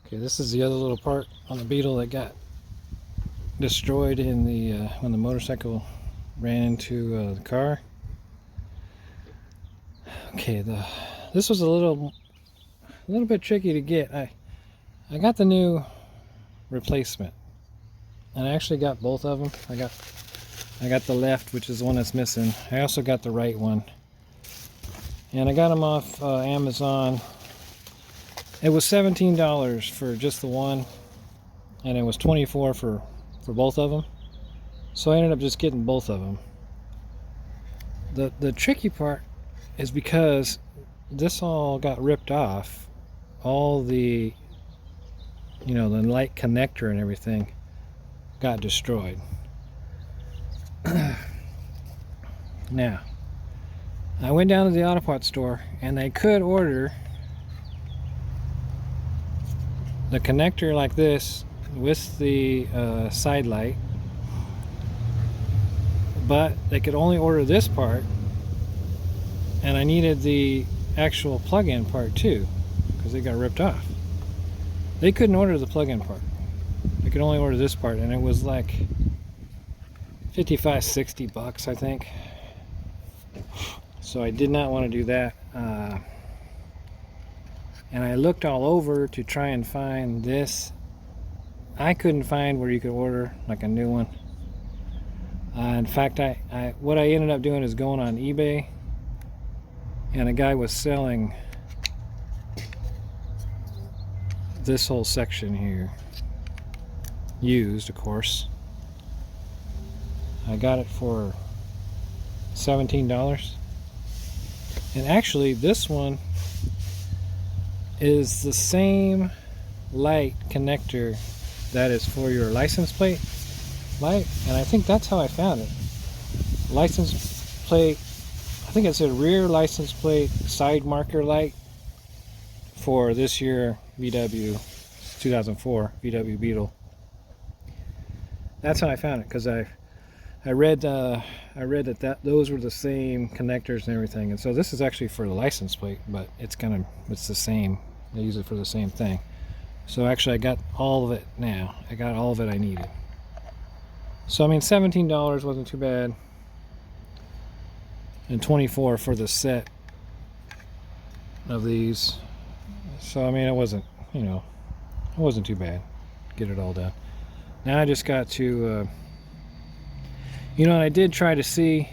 Okay, this is the other little part on the Beetle that got destroyed in the when the motorcycle ran into the car. Okay, this was a little bit tricky to get. I got the new replacement, and I actually got both of them. I got the left, which is the one that's missing. I also got the right one, and I got them off Amazon. It was $17 for just the one, and it was $24 for both of them. So I ended up just getting both of them. The tricky part is because this all got ripped off. All the, the light connector and everything got destroyed. Now, I went down to the auto parts store, and they could order the connector like this with the side light, but they could only order this part, and I needed the actual plug-in part too because they got ripped off. They couldn't order the plug-in part. They could only order this part, and it was like $55-60 I think. So I did not want to do that. And I looked all over to try and find this. I couldn't find where you could order like a new one. In fact, what I ended up doing is going on eBay, and a guy was selling this whole section here, used, of course. I got it for $17. And actually, this one is the same light connector that is for your license plate light, and I think that's how I found it. License plate, I think it's a rear license plate side marker light for this year VW 2004 VW Beetle. That's how I found it, because I read that those were the same connectors and everything, and so this is actually for the license plate, but it's the same. They use it for the same thing. So actually I got all of it now. I got all of it I needed. So I mean, $17 wasn't too bad, and $24 for the set of these. So I mean, it wasn't, it wasn't too bad. Get it all done. Now I just got to and I did try to see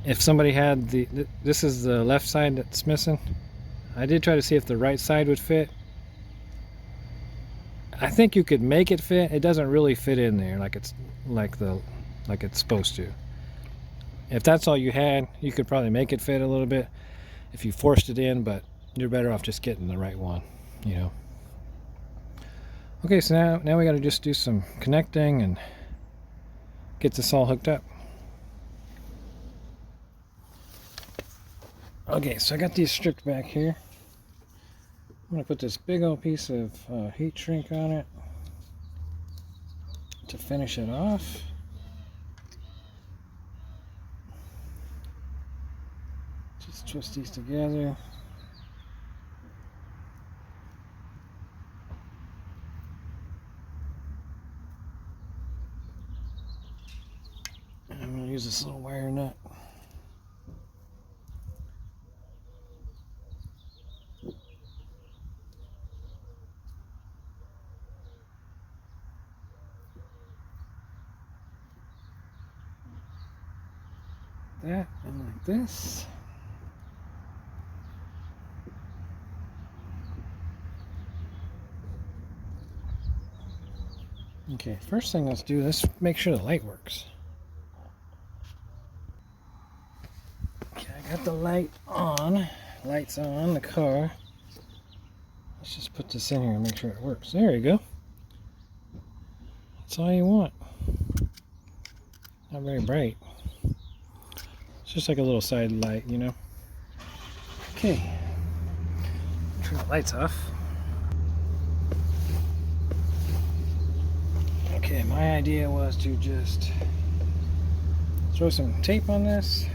if somebody had this is the left side that's missing. I did try to see if the right side would fit. I think you could make it fit. It doesn't really fit in there like it's supposed to. If that's all you had, you could probably make it fit a little bit if you forced it in, but you're better off just getting the right one, Okay, so now we got to just do some connecting and get this all hooked up. Okay, so I got these stripped back here. I'm going to put this big old piece of heat shrink on it to finish it off. Just twist these together. I'm going to use this little wire nut. That and like this. Okay, first thing let's make sure the light works. Okay, I got the lights on the car. Let's just put this in here and make sure it works. There you go. That's all you want. Not very bright. It's just like a little side light, Okay. Turn the lights off. Okay, my idea was to just throw some tape on this.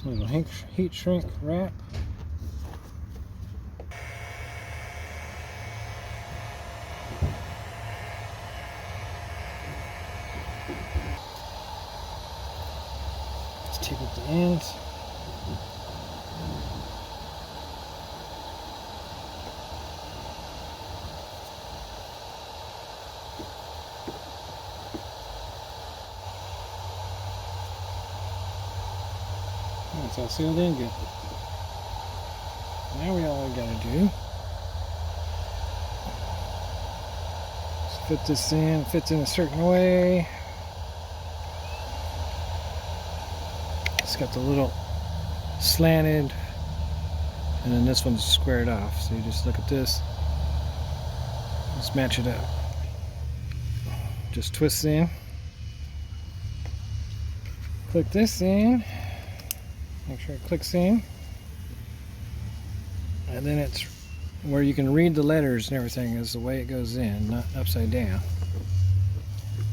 Little heat shrink wrap. Let's tape up the ends. It's all sealed in good. Now all we gotta do is fit this in. It fits in a certain way. It's got the little slanted, and then this one's squared off. So you just look at this. Let's match it up. Just twist in. Click this in. Make sure it clicks in, and then it's where you can read the letters and everything is the way it goes in, not upside down.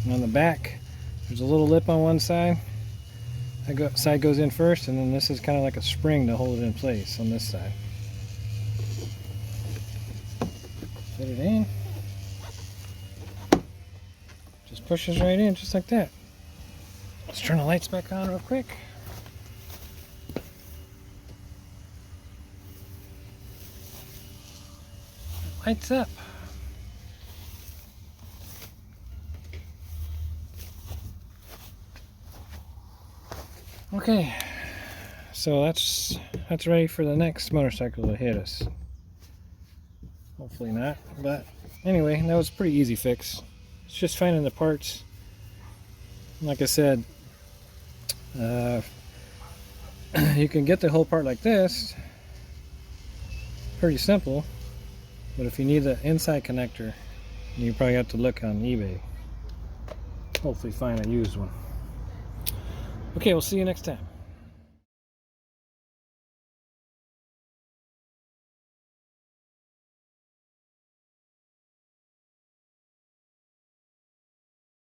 And on the back, there's a little lip on one side. That side goes in first, and then this is kind of like a spring to hold it in place on this side. Fit it in. Just pushes right in, just like that. Let's turn the lights back on real quick. Lights up. Okay, so that's ready for the next motorcycle to hit us. Hopefully not, but anyway, that was a pretty easy fix. It's just finding the parts. Like I said, you can get the whole part like this. Pretty simple. But if you need the inside connector, you probably have to look on eBay. Hopefully find a used one. Okay, we'll see you next time.